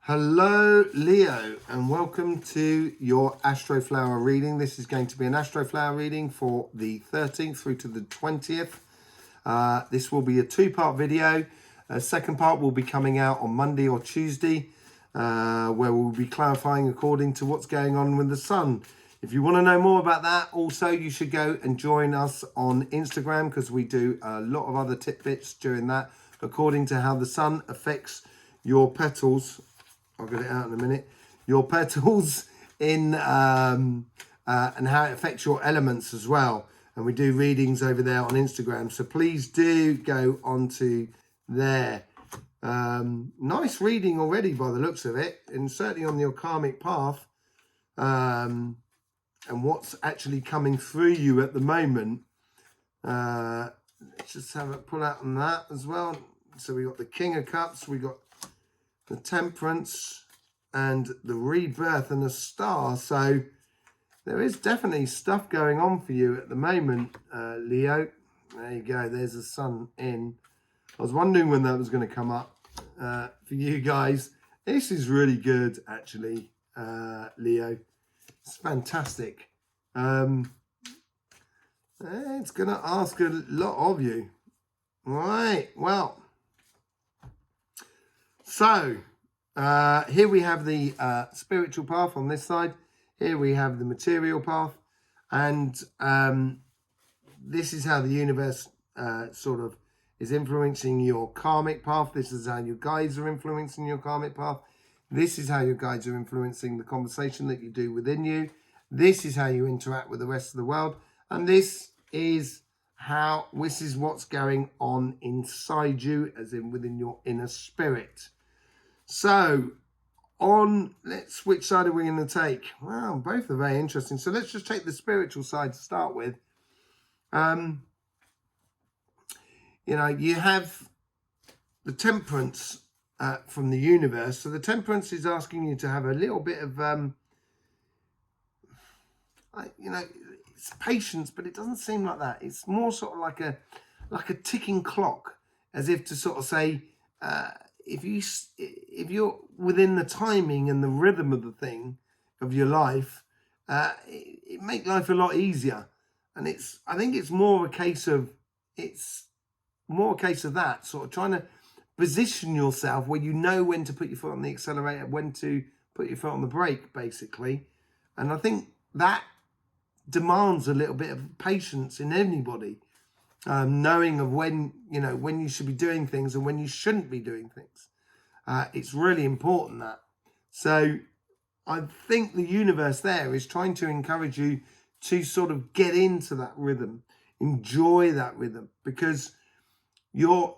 Hello Leo, and welcome to your Astroflower reading. This is going to be an Astroflower reading for the 13th through to the 20th. This will be a two-part video. Second part will be coming out on Monday or Tuesday, where we'll be clarifying according to what's going on with the sun. If you want to know more about that, also you should go and join us on Instagram, because we do a lot of other tidbits during that, according to how the sun affects your petals. I'll get it out in a minute. Your petals and how it affects your elements as well. And we do readings over there on Instagram. So please do go onto there. Nice reading already by the looks of it. And certainly on your karmic path. And what's actually coming through you at the moment. Let's just have a pull out on that as well. So we got the King of Cups. We got the Temperance and the Rebirth and the Star. So there is definitely stuff going on for you at the moment, Leo. There you go. There's the sun in. I was wondering when that was going to come up for you guys. This is really good, actually, Leo. It's fantastic. It's going to ask a lot of you. All right. Well, so here we have the spiritual path on this side. Here we have the material path. And this is how the universe sort of is influencing your karmic path. This is how your guides are influencing your karmic path. This is how your guides are influencing the conversation that you do within you. This is how you interact with the rest of the world. And this is what's going on inside you, as in within your inner spirit. So, which side are we going to take? Well, both are very interesting. So let's just take the spiritual side to start with. You have the Temperance from the universe. So the Temperance is asking you to have a little bit of, it's patience, but it doesn't seem like that. It's more sort of like a ticking clock, as if to sort of say, if you're within the timing and the rhythm of the thing of your life, it make life a lot easier. And I think it's more a case of that, sort of trying to position yourself where you know when to put your foot on the accelerator, when to put your foot on the brake, basically. And I think that demands a little bit of patience in anybody. Knowing of when you should be doing things and when you shouldn't be doing things. It's really important that. So I think the universe there is trying to encourage you to sort of get into that rhythm, enjoy that rhythm, because you're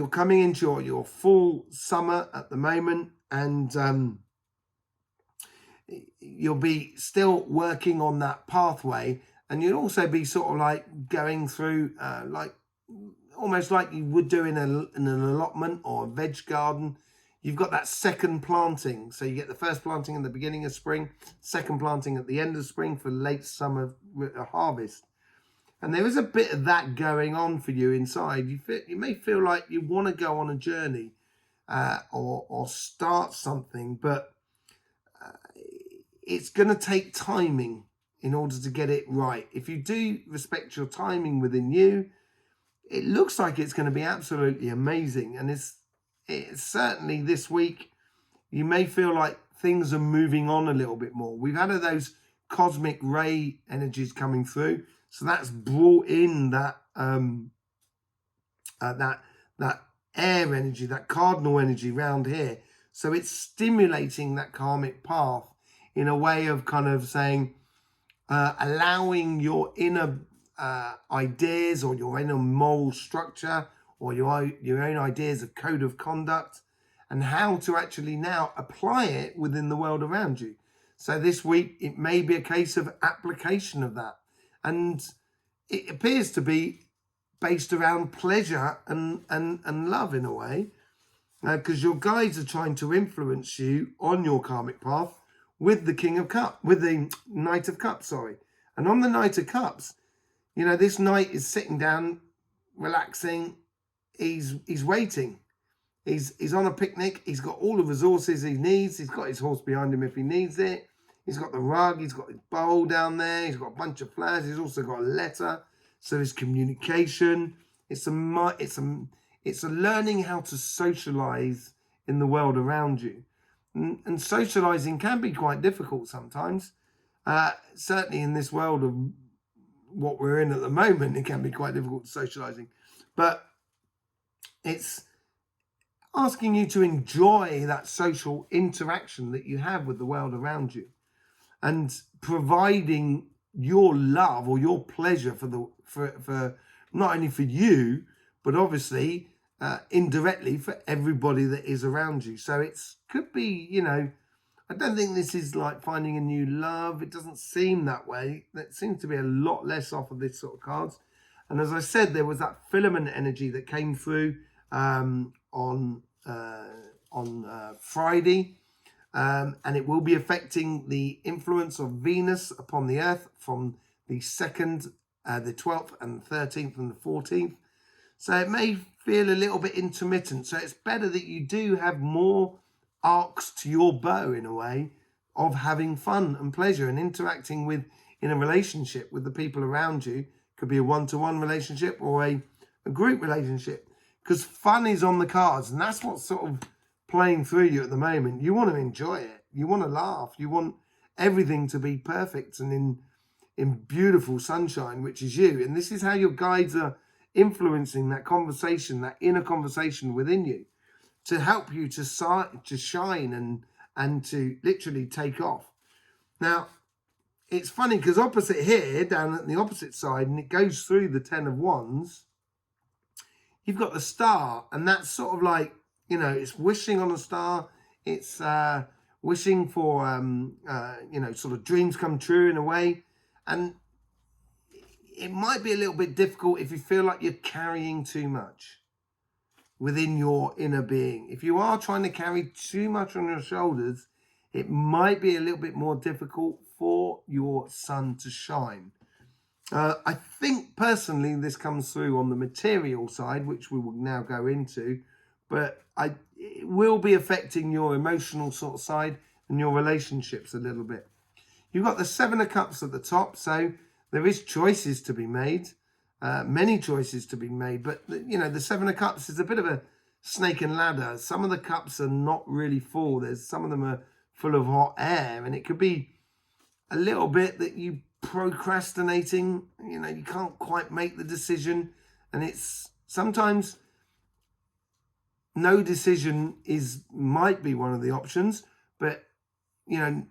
coming into your full summer at the moment, and you'll be still working on that pathway. And you'll also be sort of like going through, almost like you would do in an allotment or a veg garden. You've got that second planting. So you get the first planting in the beginning of spring, second planting at the end of spring for late summer harvest. And there is a bit of that going on for you inside. You may feel like you want to go on a journey or start something, but it's going to take timing in order to get it right. If you do respect your timing within you, it looks like it's going to be absolutely amazing. And it's certainly this week, you may feel like things are moving on a little bit more. We've had those cosmic ray energies coming through. So that's brought in that that air energy, that cardinal energy round here. So it's stimulating that karmic path in a way of kind of saying, allowing your inner ideas or your inner moral structure or your own ideas of code of conduct and how to actually now apply it within the world around you. So this week, it may be a case of application of that. And it appears to be based around pleasure and love in a way, because your guides are trying to influence you on your karmic path with the King of Cups, with the Knight of Cups, sorry. And on the Knight of Cups, this knight is sitting down, relaxing. He's waiting. He's on a picnic. He's got all the resources he needs. He's got his horse behind him if he needs it. He's got the rug. He's got his bowl down there. He's got a bunch of flowers. He's also got a letter. So there's communication. It's a learning how to socialize in the world around you. And socializing can be quite difficult sometimes. Certainly in this world of what we're in at the moment, it can be quite difficult socializing. But it's asking you to enjoy that social interaction that you have with the world around you, and providing your love or your pleasure for not only for you, but obviously indirectly for everybody that is around you. So it's could be, I don't think this is like finding a new love. It doesn't seem that way. That seems to be a lot less off of this sort of cards. And as I said, there was that filament energy that came through on Friday, and it will be affecting the influence of Venus upon the Earth from the 2nd, the 12th, and the 13th, and the 14th. So it may feel a little bit intermittent. So it's better that you do have more arcs to your bow, in a way, of having fun and pleasure and interacting with, in a relationship with the people around you. Could be a one-to-one relationship or a group relationship, because fun is on the cards, and that's what's sort of playing through you at the moment. You want to enjoy it. You want to laugh. You want everything to be perfect and in beautiful sunshine, which is you. And this is how your guides are influencing that conversation, that inner conversation within you, to help you to shine and to literally take off. Now, it's funny because opposite here, down at the opposite side, and it goes through the 10 of Wands, you've got the star, and that's sort of like, it's wishing on a star. It's wishing for, sort of dreams come true in a way. And it might be a little bit difficult if you feel like you're carrying too much within your inner being. If you are trying to carry too much on your shoulders, it might be a little bit more difficult for your sun to shine. I think personally this comes through on the material side, which we will now go into, but it will be affecting your emotional sort of side and your relationships a little bit. You've got the 7 of Cups at the top, so there is choices to be made, many choices to be made, but the 7 of Cups is a bit of a snake and ladder. Some of the cups are not really full. Some of them are full of hot air, and it could be a little bit that you procrastinating, you can't quite make the decision, and it's sometimes no decision might be one of the options, but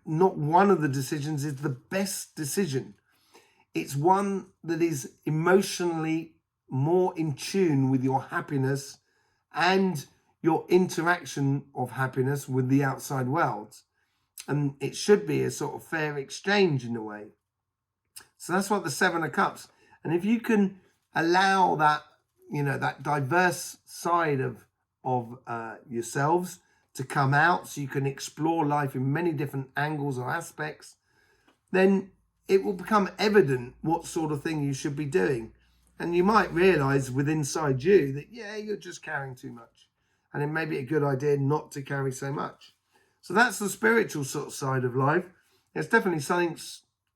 not one of the decisions is the best decision. It's one that is emotionally more in tune with your happiness and your interaction of happiness with the outside world. And it should be a sort of fair exchange in a way. So that's what the 7 of Cups. And if you can allow that, that diverse side of yourselves to come out, so you can explore life in many different angles or aspects, then it will become evident what sort of thing you should be doing. And you might realize inside you that, you're just carrying too much. And it may be a good idea not to carry so much. So that's the spiritual sort of side of life. There's definitely something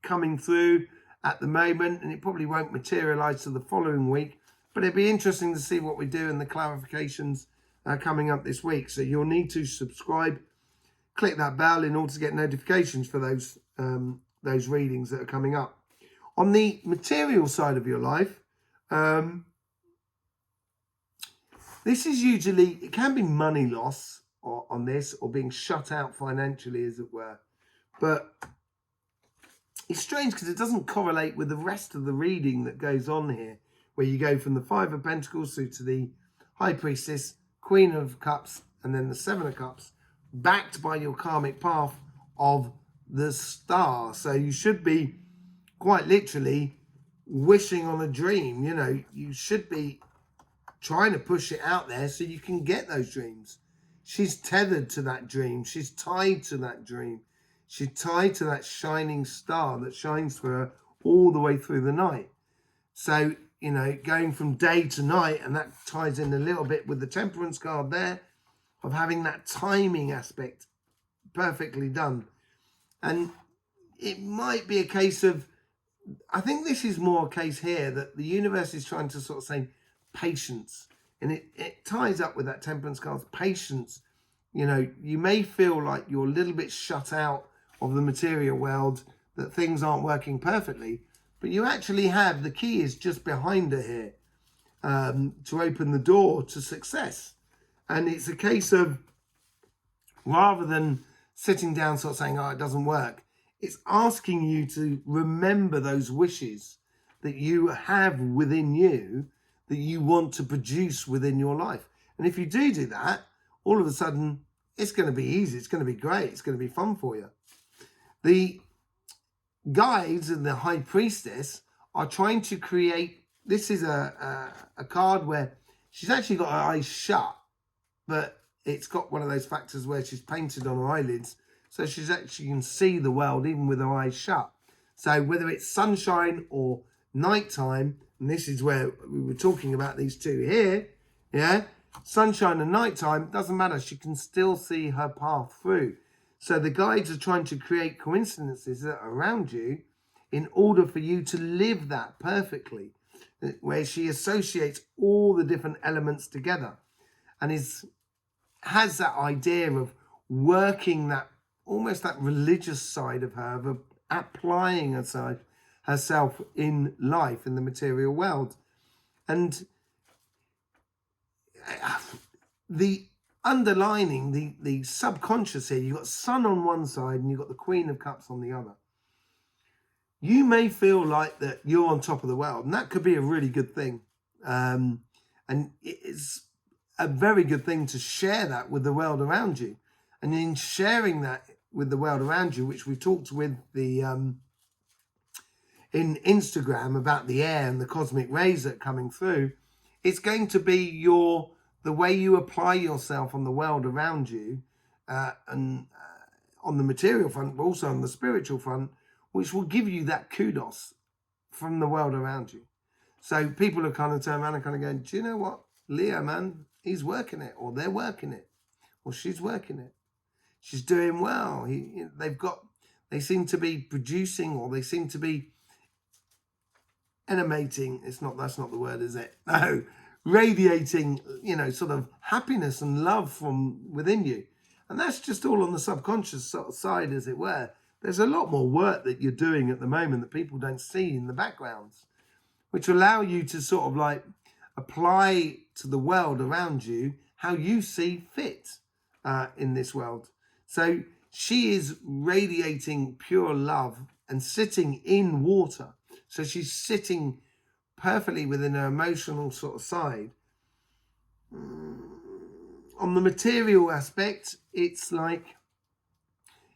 coming through at the moment, and it probably won't materialize to the following week. But it'd be interesting to see what we do and the clarifications coming up this week. So you'll need to subscribe, click that bell in order to get notifications for those readings that are coming up. On the material side of your life, this is usually, it can be money loss on this, or being shut out financially, as it were. But it's strange because it doesn't correlate with the rest of the reading that goes on here, where you go from the 5 of Pentacles through to the High Priestess, Queen of Cups, and then the 7 of Cups, backed by your karmic path of the star. So you should be quite literally wishing on a dream. You should be trying to push it out there so you can get those dreams. She's tethered to that dream. She's tied to that dream. She's tied to that shining star that shines for her all the way through the night. So, going from day to night, and that ties in a little bit with the Temperance card there. of having that timing aspect perfectly done. And it might be a case of, I think this is more a case here that the universe is trying to sort of say patience. And it ties up with that temperance card, patience. You know, you may feel like you're a little bit shut out of the material world, that things aren't working perfectly, but you actually have, the key is just behind her here, to open the door to success. And it's a case of, rather than sitting down sort of saying, oh, it doesn't work, it's asking you to remember those wishes that you have within you that you want to produce within your life. And if you do that, all of a sudden, it's going to be easy. It's going to be great. It's going to be fun for you. The guides and the high priestess are trying to create, this is a card where she's actually got her eyes shut, but it's got one of those factors where she's painted on her eyelids, so she's actually can see the world even with her eyes shut. So whether it's sunshine or nighttime, and this is where we were talking about these two here, yeah, sunshine and nighttime, doesn't matter, she can still see her path through. So the guides are trying to create coincidences that are around you in order for you to live that perfectly, where she associates all the different elements together and has that idea of working that, almost that religious side of her, of applying herself in life, in the material world. And the underlining, the subconscious here, you've got Sun on one side and you've got the Queen of Cups on the other. You may feel like that you're on top of the world, and that could be a really good thing. And it's a very good thing to share that with the world around you. And in sharing that with the world around you, which we talked with the in Instagram about the air and the cosmic rays that are coming through, it's going to be the way you apply yourself on the world around you, and on the material front, but also on the spiritual front, which will give you that kudos from the world around you. So people are kind of turning around and kind of going, do you know what, Leo, man, he's working it, or they're working it, or she's working it. She's doing well. They seem to be producing, or they seem to be animating. That's not the word, is it? No, radiating, sort of happiness and love from within you. And that's just all on the subconscious sort of side, as it were. There's a lot more work that you're doing at the moment that people don't see in the backgrounds, which allow you to sort of like apply to the world around you how you see fit in this world. So she is radiating pure love and sitting in water. So she's sitting perfectly within her emotional sort of side. On the material aspect, it's like,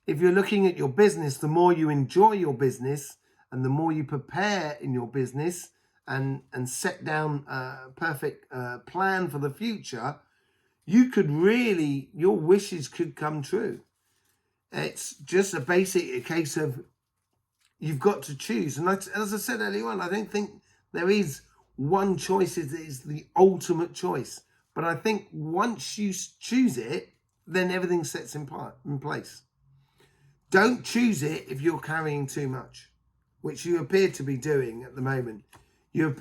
if you're looking at your business, the more you enjoy your business and the more you prepare in your business and set down a perfect plan for the future, you could really, your wishes could come true. It's just a case of, you've got to choose. And as I said earlier on, I don't think there is one choice is the ultimate choice. But I think once you choose it, then everything sets in place. Don't choose it if you're carrying too much, which you appear to be doing at the moment. You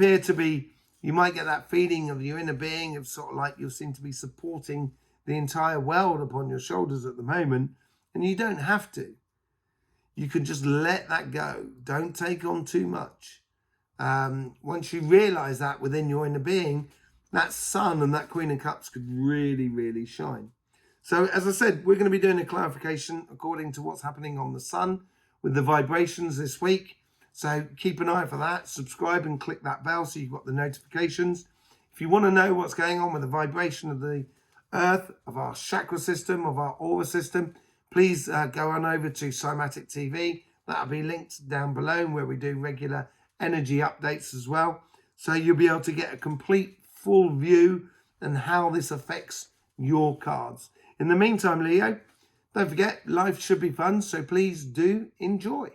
might get that feeling of your inner being of sort of like you seem to be supporting the entire world upon your shoulders at the moment, and you don't have to. You can just let that go. Don't take on too much. Once you realize that within your inner being, that Sun and that Queen of Cups could really, really shine. So as I said, we're going to be doing a clarification according to what's happening on the Sun with the vibrations this week. So keep an eye for that. Subscribe and click that bell so you've got the notifications. If you want to know what's going on with the vibration of the Earth, of our chakra system, of our aura system, please go on over to Cymatic TV. That'll be linked down below, where we do regular energy updates as well. So you'll be able to get a complete full view and how this affects your cards. In the meantime, Leo, don't forget, life should be fun, so please do enjoy.